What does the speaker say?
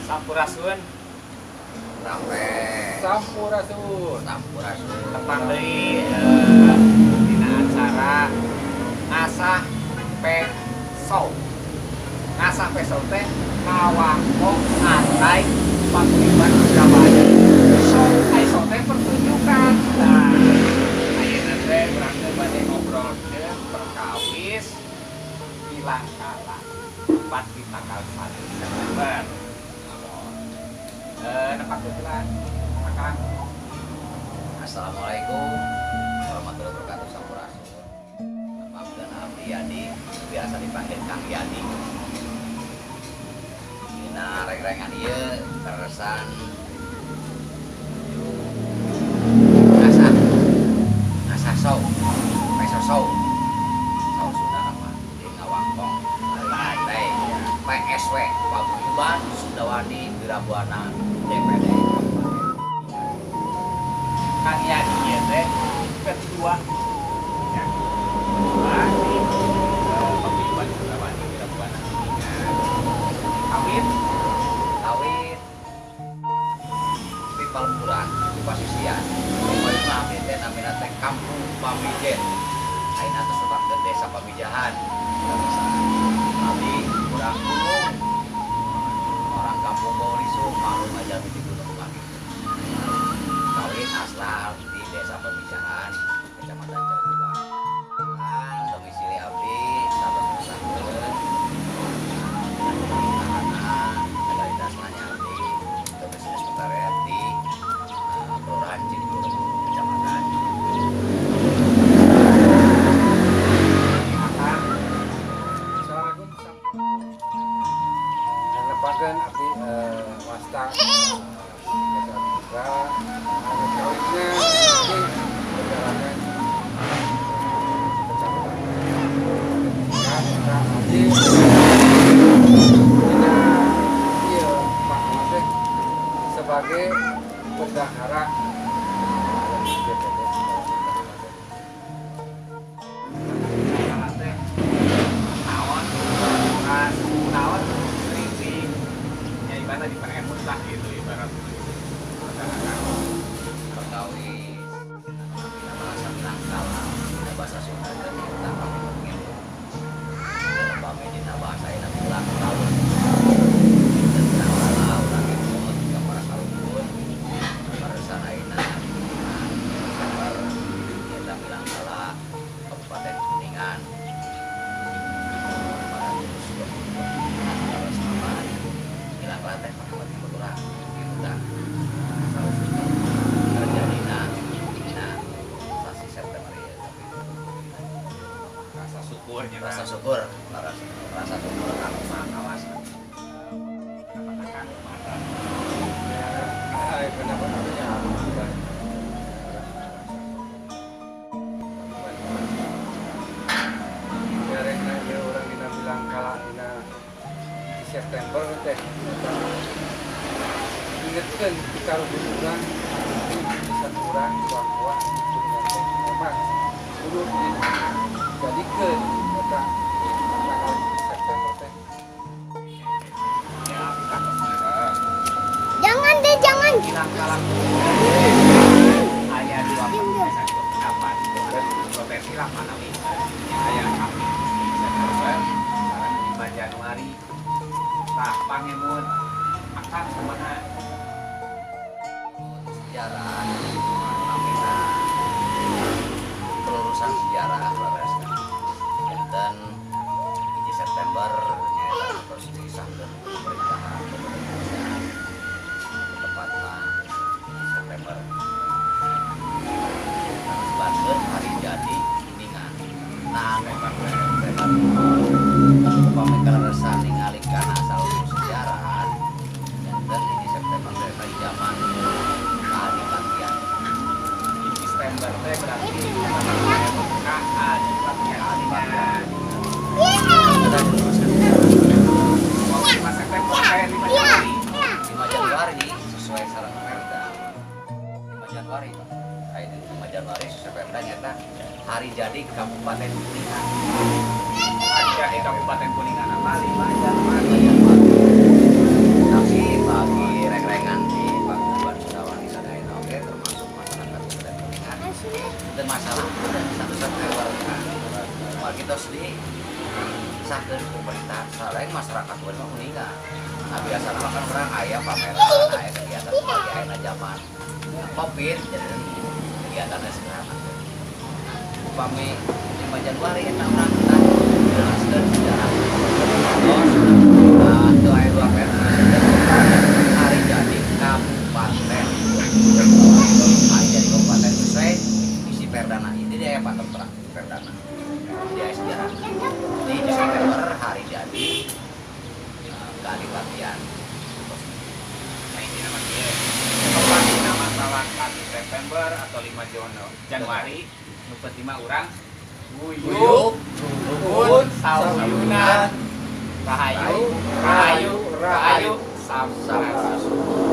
Sampurasun. Sampurasun. Tepang deui dina acara ngasah peso. Ngasah peso teh ngawangkong antai pagriban Jawa. So peso teh pertunjukan. Nah, ayeuna teh urang teh bade ngobrolkeun perkawis bilang kala. Tepat di tanggal 1 Desember. Nempat kebetulan, Akang. Assalamualaikum warahmatullahi wabarakatuh. Sampurasun. Nama abdi Yadi, biasa dipanggil Kang Yadi. Dina reng-rengan ieu teresan ngasah sow, peso sow. Sow Sunda nama di ngawangkong lantai PSW Paguyuban Sundawani Wirabuana DPD. Kang Yadi ieu teh ketua ya. Ketua di Paguyuban Sundawani Wirabuana. Kawin di Palembang di Pasisian. Pokoknya abdi teh namina teh Kampung Pamijen. Ayeuna teh sebabkeun Desa Pamijahan. Abdi urang gunung. Orang kampung Baulisu malu aja di gunung kami. Kawin asal di Desa Pamijahan, Kecamatan Cirebon. Domisili abdi sabar sakeun. Legalitas nanya abdi domisili sekretariat di Kelurahan Cirebon, Kecamatan. Assalamualaikum. Nepakeun abdi wasta juga anu kawitna di perjalanan kecamatan. Nah, abdi dina ieu Pak teh sebagai bendahara DPD. Salah teh naon kas naon sering ya ibarat di peremut lah gitu ibarat Perkawis namina bahasa Minangkala, dina bahasa Sunda dan kita kami mungkin dalam kami dina bahasa ina bilang tahun dan Minangkala urang imut ka para kaluhur barisan ayeuna sabar kita Minangkala Kabupaten Kuningan pada 2022 sama Minangkala teh pakai kebetulan gitu dah terjadina sasi September ya tapi rasa syukurnya rasa syukur kanu kawasan katakan mata Pendapat abdinya alhamdulillah. Garengna ieu urang dina bilang kala dina di September teh ingetkeun kita urang bisa urang bahwa dunia teh memang kudu dijadikeun eta tanggal September teh. ya kata mereka Jangan deh, jangan. bilang kalah ayah dua pendapat dua versi lah mana nih ayah kami September sekarang 5 Januari nah pangemun akan kemana sejarah namina pelurusan sejarah leresna dan 1 September nyaeta terus disahkeun pemerintahan tepatna September sebagai hari jadi kuningan nah memang upami kaleresan ningali kana asal usul sejarah dan ini September dari zaman keadilan September teh berarti keadilan kita luruskan masyarakat gue mah meninggal. Nah biasa nama kan orang ayah pameran, ayah kegiatan sebagai ayah zaman COVID, jadi kegiatannya sekarang. Upami 5 Januari kita orang kita jelaskan sejarah. Terus itu ayah 2 hari jadi kabupaten. Hari jadi kabupaten sesuai isi perdana ini dia ayah paten terang perdana. Dia sejarah. Di September hari jadi Kalipatian. Nah ini nama dia. Kepastian masalah 1 September atau 5 Januari. Numpet 5 orang. Guyup, rukun, sauyunan, rahayu, rahayu, rahayu, samsung.